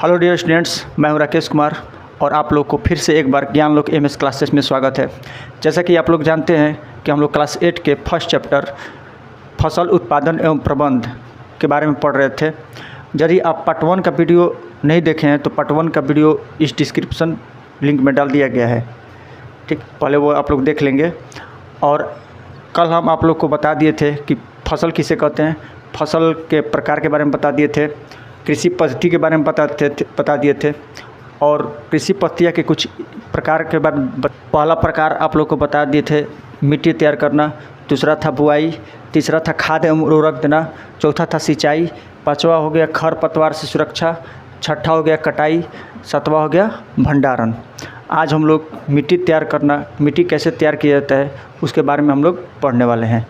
Hello dear students, मैं हूं राकेश कुमार और आप लोग को फिर से एक बार ज्ञानलोक एमएस क्लासेस में स्वागत है। जैसा कि आप लोग जानते हैं कि हम लोग क्लास 8 के फर्स्ट चैप्टर फसल उत्पादन एवं प्रबंध के बारे में पढ़ रहे थे। यदि आप पार्ट 1 का वीडियो नहीं देखे हैं तो पार्ट 1 का वीडियो इस डिस्क्रिप्शन लिंक में डाल दिया गया है, ठीक। पहले वो आप लोग देख लेंगे। और कल हम आप लोग को बता दिए थे कि फसल किसे कहते हैं, फसल के प्रकार के बारे में बता दिए थे, कृषि पद्धति के बारे में बता दिए थे और कृषि पद्धतियाँ के कुछ प्रकार के बारे में पहला प्रकार आप लोग को बता दिए थे मिट्टी तैयार करना, दूसरा था बुआई, तीसरा था खाद एवं उर्वरक देना, चौथा था सिंचाई, पांचवा हो गया खरपतवार से सुरक्षा, छठा हो गया कटाई, सातवां हो गया भंडारण। आज हम लोग मिट्टी तैयार करना, मिट्टी कैसे तैयार किया जाता है उसके बारे में हम लोग पढ़ने वाले हैं।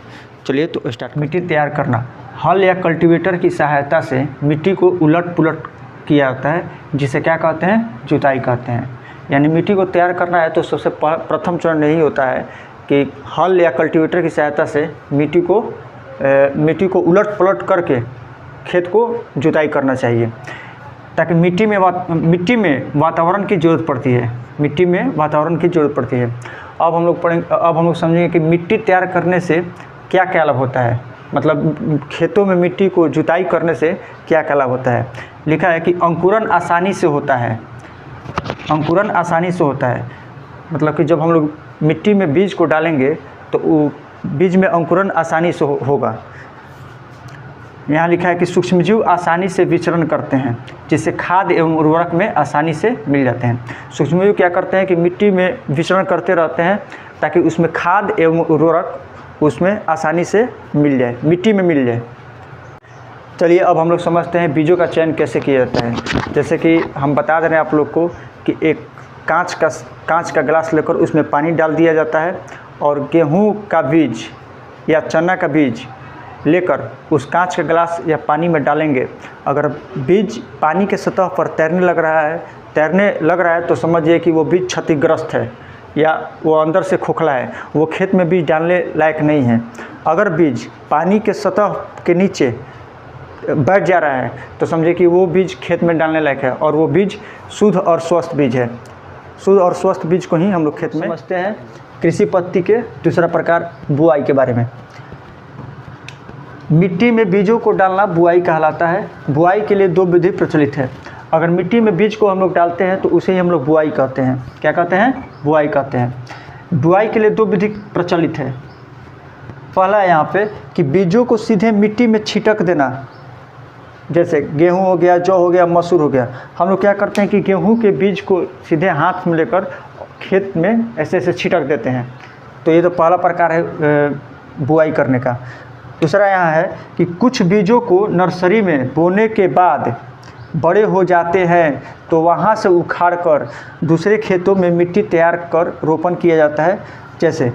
चलिए तो स्टार्ट। मिट्टी तैयार करना, हल या कल्टीवेटर की सहायता से मिट्टी को उलट पुलट किया जाता है, जिसे क्या कहते हैं, जुताई कहते हैं। यानी मिट्टी को तैयार करना है तो सबसे प्रथम चरण यही होता है कि हल या कल्टीवेटर की सहायता से मिट्टी को उलट पलट करके खेत को जुताई करना चाहिए, ताकि मिट्टी में वातावरण की ज़रूरत पड़ती है। मिट्टी में वातावरण की ज़रूरत पड़ती है। अब हम लोग समझेंगे कि मिट्टी तैयार करने से क्या क्या लाभ होता है, मतलब खेतों में मिट्टी को जुताई करने से क्या क्या लाभ होता है। लिखा है कि अंकुरन आसानी से होता है। अंकुरन आसानी से होता है मतलब कि जब हम लोग मिट्टी में बीज को डालेंगे तो बीज में अंकुरन आसानी से होगा। यहाँ लिखा है कि सूक्ष्मजीव आसानी से विचरण करते हैं, जिससे खाद एवं उर्वरक में आसानी से मिल जाते हैं। सूक्ष्मजीव क्या करते हैं कि मिट्टी में विचरण करते रहते हैं ताकि उसमें खाद एवं उर्वरक उसमें आसानी से मिल जाए, मिट्टी में मिल जाए। चलिए अब हम लोग समझते हैं बीजों का चयन कैसे किया जाता है। जैसे कि हम बता दे रहे हैं आप लोग को कि एक कांच का गिलास लेकर उसमें पानी डाल दिया जाता है और गेहूं का बीज या चना का बीज लेकर उस कांच का गिलास या पानी में डालेंगे। अगर बीज पानी के सतह पर तैरने लग रहा है तो समझिए कि वो बीज क्षतिग्रस्त है या वो अंदर से खोखला है, वो खेत में बीज डालने लायक नहीं है। अगर बीज पानी के सतह के नीचे बैठ जा रहा है तो समझिए कि वो बीज खेत में डालने लायक है और वो बीज शुद्ध और स्वस्थ बीज है। शुद्ध और स्वस्थ बीज को ही हम लोग खेत में समझते हैं। कृषि पद्धति के दूसरा प्रकार बुआई के बारे में। मिट्टी में बीजों को डालना बुआई कहलाता है। बुआई के लिए दो विधि प्रचलित है। अगर मिट्टी में बीज को हम लोग डालते हैं तो उसे ही हम लोग बुआई कहते हैं। क्या कहते हैं? बुआई कहते हैं। बुआई के लिए दो विधि प्रचलित है। पहला यहाँ पे कि बीजों को सीधे मिट्टी में छिटक देना, जैसे गेहूं हो गया, जौ हो गया, मसूर हो गया। हम लोग क्या करते हैं कि गेहूं के बीज को सीधे हाथ में लेकर खेत में ऐसे ऐसे छिटक देते हैं। तो ये तो पहला प्रकार है बुआई करने का। दूसरा यहाँ है कि कुछ बीजों को नर्सरी में बोने के बाद बड़े हो जाते हैं तो वहाँ से उखाड़ कर दूसरे खेतों में मिट्टी तैयार कर रोपण किया जाता है, जैसे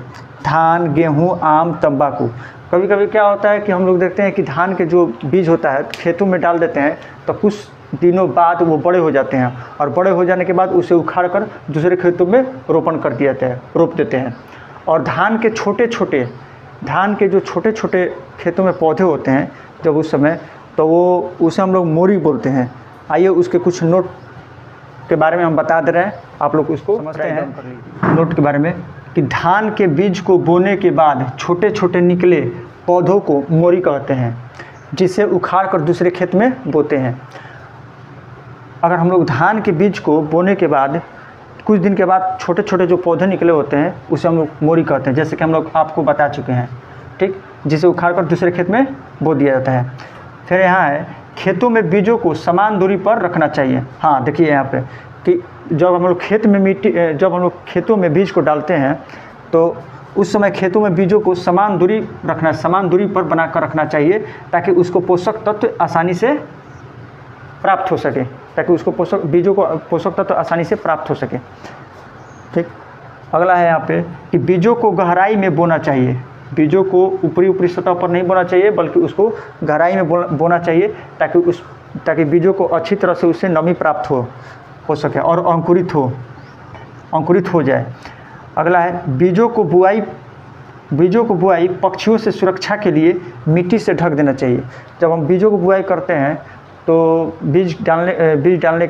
धान, गेहूं, आम, तंबाकू। कभी कभी क्या होता है कि हम लोग देखते हैं कि धान के जो बीज होता है खेतों में डाल देते हैं तो कुछ दिनों बाद वो बड़े हो जाते हैं और बड़े हो जाने के बाद उसे उखाड़ कर दूसरे खेतों में रोपण कर दिया जाता है, रोप देते हैं। और धान के जो छोटे छोटे खेतों में पौधे होते हैं जब उस समय, तो वो उसे हम लोग मोरी बोलते हैं। आइए उसके कुछ नोट के बारे में हम बता दे रहे हैं, आप लोग उसको समझते हैं। नोट के बारे में कि धान के बीज को बोने के बाद छोटे छोटे निकले पौधों को मोरी कहते हैं, जिसे उखाड़ कर दूसरे खेत में बोते हैं। अगर हम लोग धान के बीज को बोने के बाद कुछ दिन के बाद छोटे छोटे जो पौधे निकले होते हैं उसे हम लोग मोरी कहते हैं, जैसे कि हम लोग आपको बता चुके हैं, ठीक। जिसे उखाड़ कर दूसरे खेत में बो दिया जाता है। फिर यहाँ है खेतों में बीजों को समान दूरी पर रखना चाहिए। हाँ देखिए यहाँ पे कि जब हम लोग खेतों में बीज को डालते हैं तो उस समय खेतों में बीजों को समान दूरी पर बनाकर रखना चाहिए, ताकि उसको पोषक तत्व आसानी से प्राप्त हो सके, बीजों को पोषक तत्व आसानी से प्राप्त हो सके, ठीक। अगला है यहाँ पे कि बीजों को गहराई में बोना चाहिए। बीजों को ऊपरी सतह पर नहीं बोना चाहिए, बल्कि उसको गहराई में बोना चाहिए, ताकि बीजों को अच्छी तरह से उससे नमी प्राप्त हो सके और अंकुरित हो जाए। अगला है बीजों को बुआई पक्षियों से सुरक्षा के लिए मिट्टी से ढक देना चाहिए। जब हम बीजों को बुआई करते हैं तो बीज डालने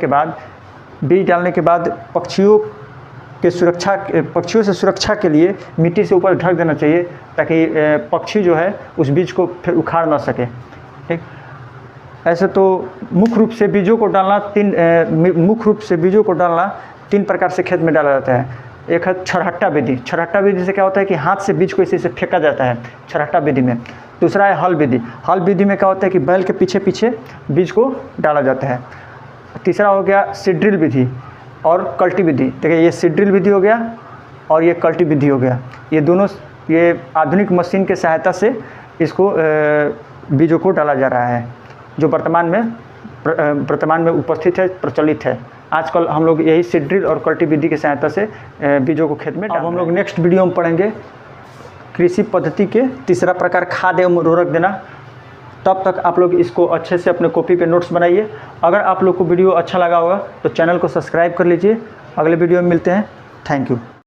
के बाद पक्षियों से सुरक्षा के लिए मिट्टी से ऊपर ढक देना चाहिए, ताकि पक्षी जो है उस बीज को फिर उखाड़ ना सके। ठीक, ऐसे तो मुख्य रूप से बीजों को डालना तीन प्रकार से खेत में डाला जाता है। एक है छरहट्टा विधि। छरहट्टा विधि से क्या होता है कि हाथ से बीज को इसी से फेंका जाता है छरहट्टा विधि में। दूसरा है हल विधि। हल विधि में क्या होता है कि बैल के पीछे पीछे बीज को डाला जाता है। तीसरा हो गया सीड्रिल विधि और कल्टी विधि। देखिए, ये सीड्रिल विधि हो गया और ये कल्टी विधि हो गया। ये दोनों आधुनिक मशीन के सहायता से इसको बीजों को डाला जा रहा है, जो वर्तमान में उपस्थित है, प्रचलित है। आजकल हम लोग यही सीड्रिल और कल्टी विधि की सहायता से बीजों को खेत में डाल। अब हम लोग नेक्स्ट वीडियो में पढ़ेंगे कृषि पद्धति के तीसरा प्रकार खाद एवं उर्वरक देना। तब तक आप लोग इसको अच्छे से अपने कॉपी पे नोट्स बनाइए। अगर आप लोग को वीडियो अच्छा लगा होगा तो चैनल को सब्सक्राइब कर लीजिए। अगले वीडियो में मिलते हैं। Thank you.